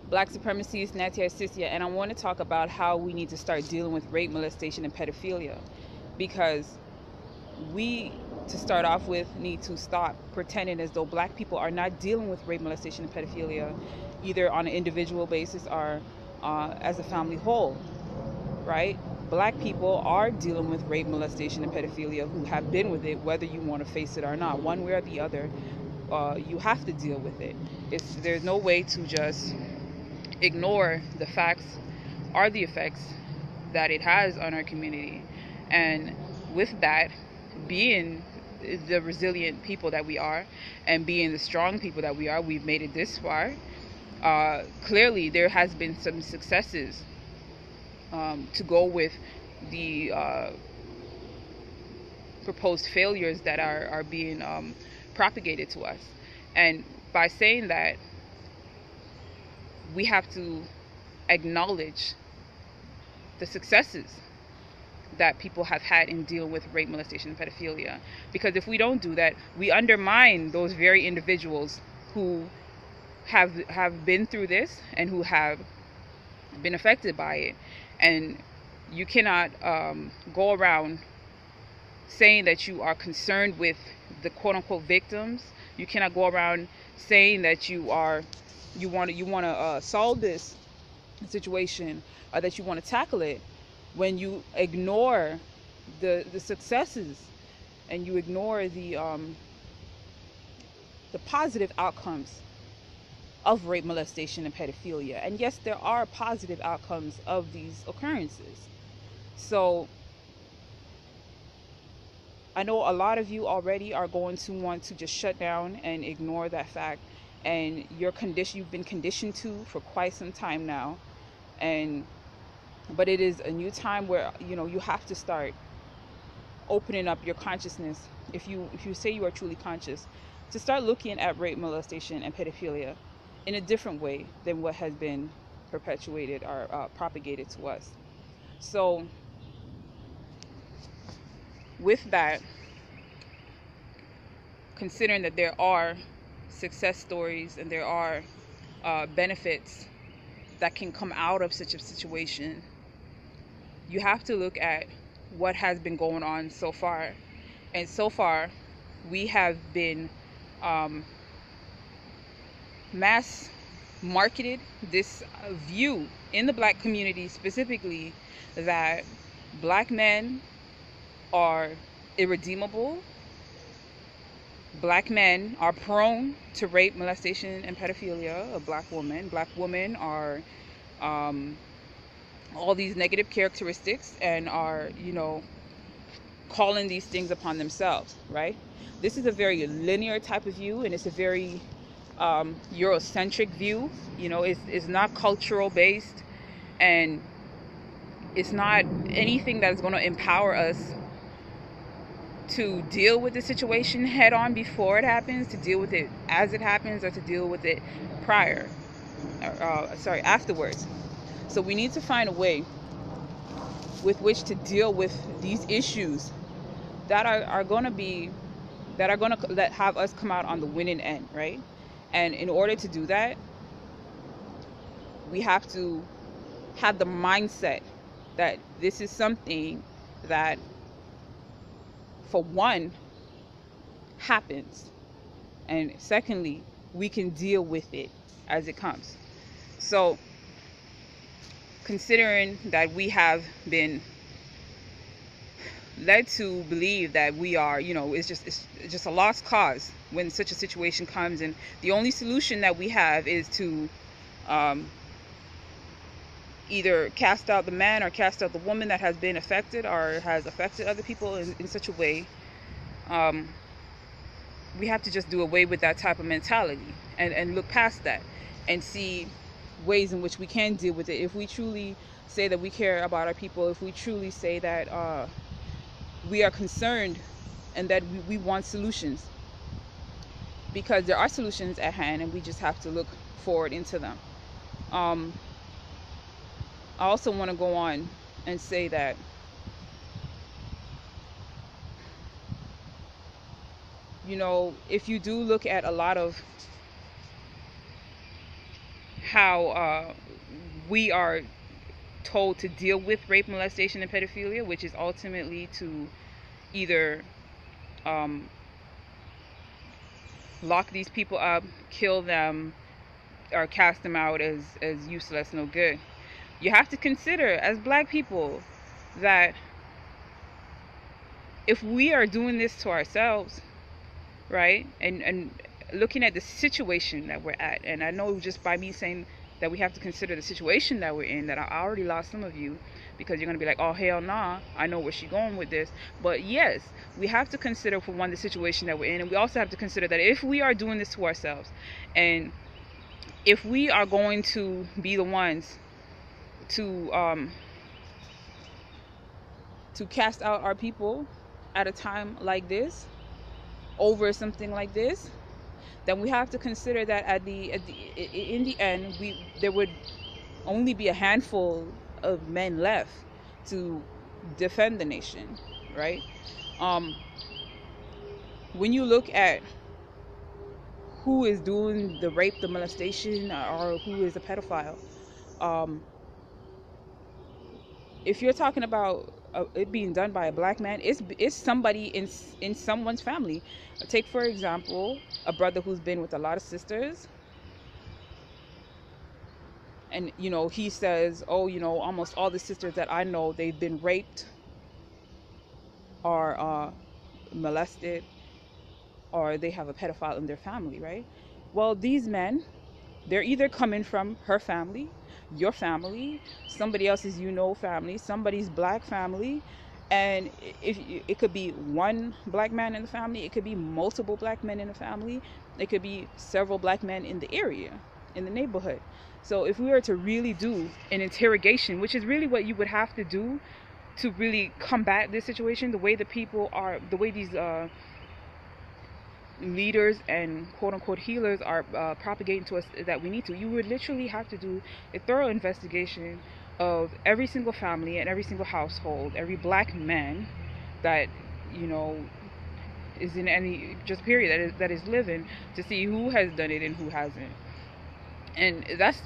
Black supremacist Natia Sisia, and I want to talk about how we need to start dealing with rape, molestation, and pedophilia, because we, to start off with, need to stop pretending as though Black people are not dealing with rape, molestation, and pedophilia, either on an individual basis or as a family whole, right? Black people are dealing with rape, molestation, and pedophilia, who have been with it, whether you want to face it or not. One way or the other, you have to deal with it. There's no way to just ignore the facts or the effects that it has on our community. And with that, being the resilient people that we are and being the strong people that we are, we've made it this far. Clearly, there has been some successes to go with the proposed failures that are being propagated to us. And by saying that, we have to acknowledge the successes that people have had in dealing with rape, molestation, and pedophilia. Because if we don't do that, we undermine those very individuals who have been through this and who have been affected by it. And you cannot go around saying that you are concerned with the quote-unquote victims. You cannot go around saying that you want to solve this situation, or that you want to tackle it, when you ignore the successes and you ignore the positive outcomes of rape, molestation, and pedophilia. And yes, there are positive outcomes of these occurrences. So I know a lot of you already are going to want to just shut down and ignore that fact, and you've been conditioned to for quite some time now. But it is a new time where you have to start opening up your consciousness, if you say you are truly conscious, to start looking at rape, molestation, and pedophilia in a different way than what has been perpetuated or propagated to us. So with that, considering that there are success stories and there are benefits that can come out of such a situation, you have to look at what has been going on so far. And so far, we have been mass marketed this view in the Black community specifically, that Black men are irredeemable. Black men are prone to rape, molestation, and pedophilia of Black women. Black women are all these negative characteristics and are, calling these things upon themselves, right? This is a very linear type of view, and it's a very Eurocentric view. It's not cultural based, and it's not anything that is going to empower us to deal with the situation head on before it happens, to deal with it as it happens, or to deal with it afterwards. So we need to find a way with which to deal with these issues that are going to have us come out on the winning end, right? And in order to do that, we have to have the mindset that this is something that, for one, happens, and secondly, we can deal with it as it comes. So considering that we have been led to believe that we are, it's just a lost cause when such a situation comes, and the only solution that we have is to either cast out the man or cast out the woman that has been affected or has affected other people in such a way. We have to just do away with that type of mentality and look past that and see ways in which we can deal with it. If we truly say that we care about our people, if we truly say that we are concerned and that we want solutions, because there are solutions at hand and we just have to look forward into them. I also want to go on and say that if you do look at a lot of how we are told to deal with rape, molestation, and pedophilia, which is ultimately to either um, lock these people up, kill them, or cast them out as useless, no good. You have to consider, as black people, that if we are doing this to ourselves, right, and looking at the situation that we're at, and I know just by me saying that we have to consider the situation that we're in, that I already lost some of you, because you're going to be like, oh, hell nah, I know where she's going with this. But yes, we have to consider, for one, the situation that we're in, and we also have to consider that if we are doing this to ourselves, and if we are going to be the ones to cast out our people at a time like this, over something like this, then we have to consider that in the end, there would only be a handful of men left to defend the nation, right? When you look at who is doing the rape, the molestation, or who is a pedophile, if you're talking about it being done by a black man, it's somebody in someone's family. Take, for example, a brother who's been with a lot of sisters, and he says, oh, almost all the sisters that I know, they've been raped or molested, or they have a pedophile in their family, right? Well, these men, they're either coming from her family, your family, somebody else's family, somebody's black family. And if it could be one black man in the family, it could be multiple black men in the family, it could be several black men in the area, in the neighborhood. So if we were to really do an interrogation, which is really what you would have to do to really combat this situation, the way the people are, the way these leaders and quote-unquote healers are propagating to us that we need to, you would literally have to do a thorough investigation of every single family and every single household, every black man that is in any just period that is living, to see who has done it and who hasn't. And that's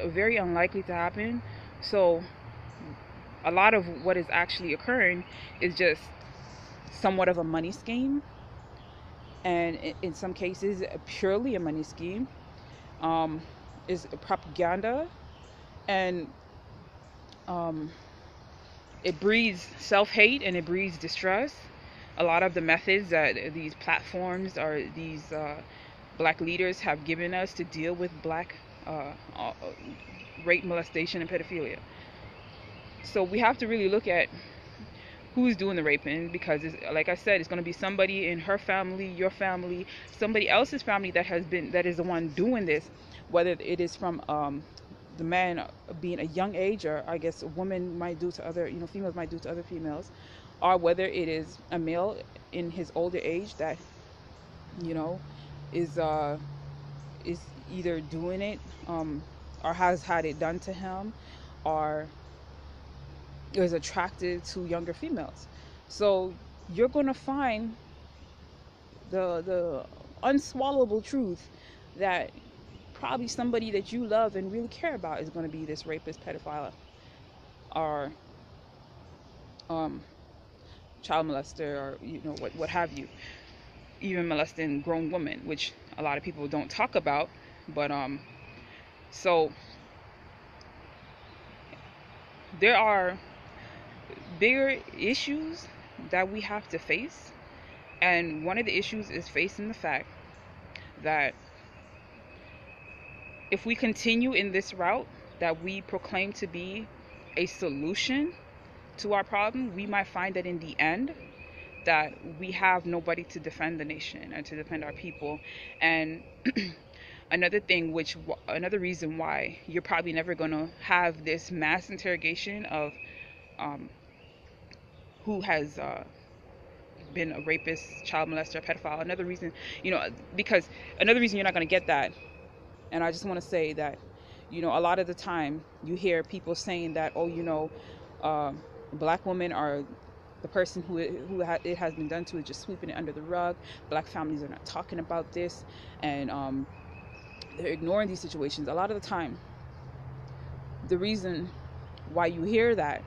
very unlikely to happen. So a lot of what is actually occurring is just somewhat of a money scheme, and in some cases purely a money scheme, is propaganda, and it breeds self-hate and it breeds distrust. A lot of the methods that these platforms or these black leaders have given us to deal with black rape, molestation, and pedophilia. So we have to really look at who's doing the raping, because like I said, it's going to be somebody in her family, your family, somebody else's family that is the one doing this, whether it is from the man being a young age, or I guess a woman might do to other, females might do to other females, or whether it is a male in his older age that is either doing it or has had it done to him, or is attracted to younger females. So you're going to find the unswallowable truth that probably somebody that you love and really care about is going to be this rapist, pedophile, or child molester, or what have you, even molesting grown women, which a lot of people don't talk about. But so there are bigger issues that we have to face, and one of the issues is facing the fact that if we continue in this route that we proclaim to be a solution to our problem, we might find that in the end that we have nobody to defend the nation and to defend our people. And another reason why you're probably never going to have this mass interrogation of who has been a rapist, child molester, pedophile. Another reason you're not going to get that. And I just want to say that, a lot of the time you hear people saying that, black women are the person who it has been done to, is just sweeping it under the rug. Black families are not talking about this, and They're ignoring these situations. A lot of the time, the reason why you hear that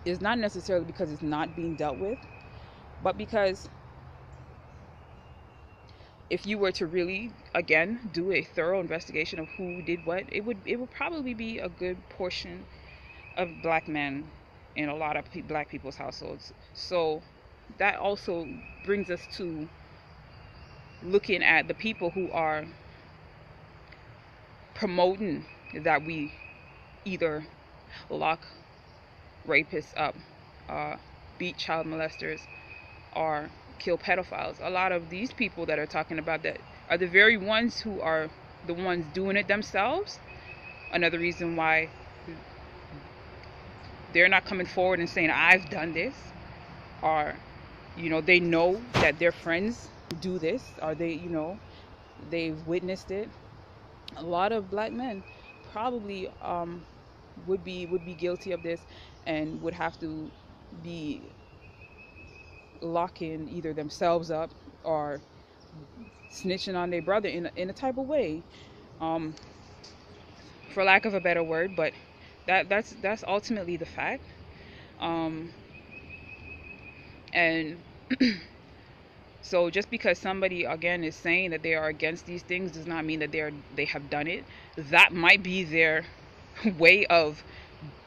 is not necessarily because it's not being dealt with, but because if you were to really, again, do a thorough investigation of who did what, it would probably be a good portion of black men in a lot of black people's households. So that also brings us to looking at the people who are promoting that we either lock rapists up, beat child molesters, or kill pedophiles. A lot of these people that are talking about that are the very ones who are the ones doing it themselves. Another reason why they're not coming forward and saying, I've done this, or, they know that their friends do this, or they've witnessed it. A lot of black men probably would be guilty of this and would have to be locking either themselves up or snitching on their brother in a type of way, for lack of a better word. But that's ultimately the fact. And so just because somebody, again, is saying that they are against these things does not mean that they have done it. That might be their way of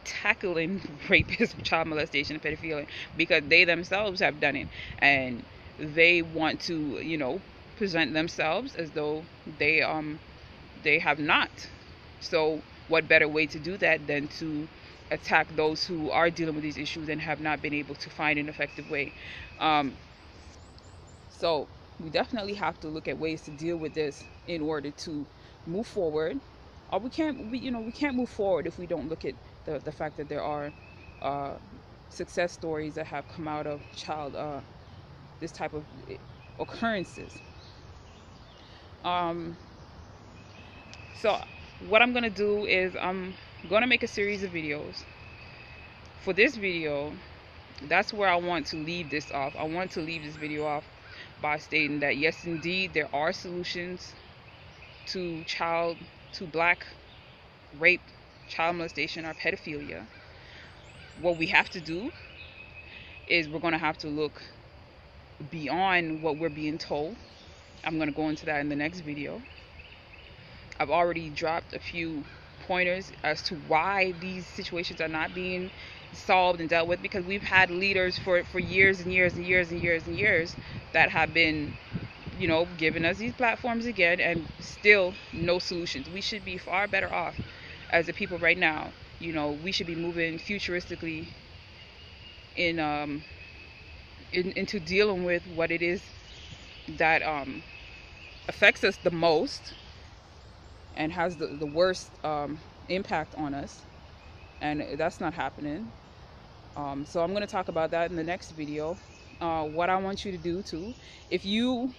tackling rapists, child molestation, and pedophilia, because they themselves have done it, and they want to present themselves as though they have not. So what better way to do that than to attack those who are dealing with these issues and have not been able to find an effective way. So we definitely have to look at ways to deal with this in order to move forward. Or we can't move forward if we don't look at the fact that there are success stories that have come out of this type of occurrences. So what I'm gonna do is I'm gonna make a series of videos. For this video, that's where I want to leave this off. I want to leave this video off by stating that yes, indeed, there are solutions to black rape, child molestation, or pedophilia. What we have to do is we're going to have to look beyond what we're being told. I'm going to go into that in the next video. I've already dropped a few pointers as to why these situations are not being solved and dealt with, because we've had leaders for years and years and years and years and years that have been giving us these platforms again, and still no solutions. We should be far better off as a people right now. We should be moving futuristically into dealing with what it is that affects us the most and has the worst impact on us, and that's not happening. So I'm going to talk about that in the next video. What I want you to do too, if you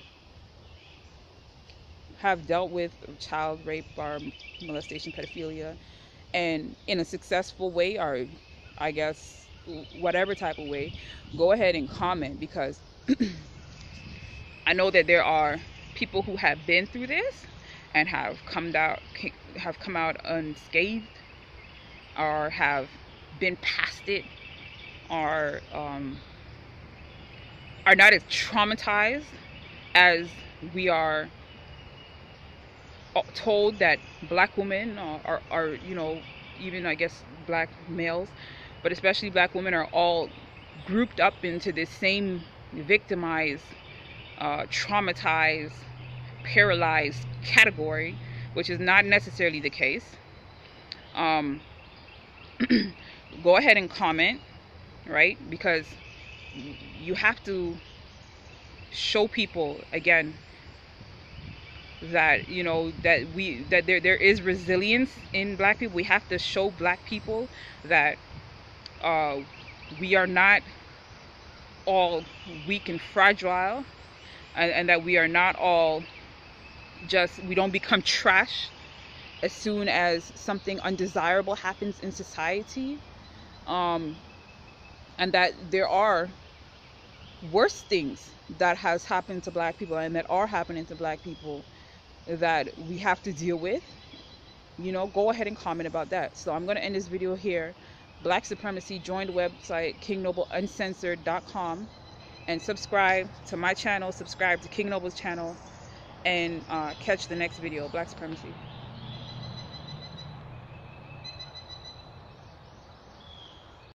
have dealt with child rape or molestation, pedophilia, and in a successful way, or I guess whatever type of way, go ahead and comment, because I know that there are people who have been through this and have come out unscathed, or have been past it, or are not as traumatized as we are told that black women are even, I guess, black males, but especially black women, are all grouped up into this same victimized, traumatized, paralyzed category, which is not necessarily the case. Go ahead and comment, right? Because you have to show people again that that there is resilience in black people. We have to show black people that we are not all weak and fragile, and that we are not all we don't become trash as soon as something undesirable happens in society, and that there are worse things that has happened to black people and that are happening to black people that we have to deal with, you know, go ahead and comment about that. So I'm going to end this video here. Black supremacy, join the website kingnobleuncensored.com, and subscribe to my channel, subscribe to King Noble's channel, and catch the next video. Black supremacy.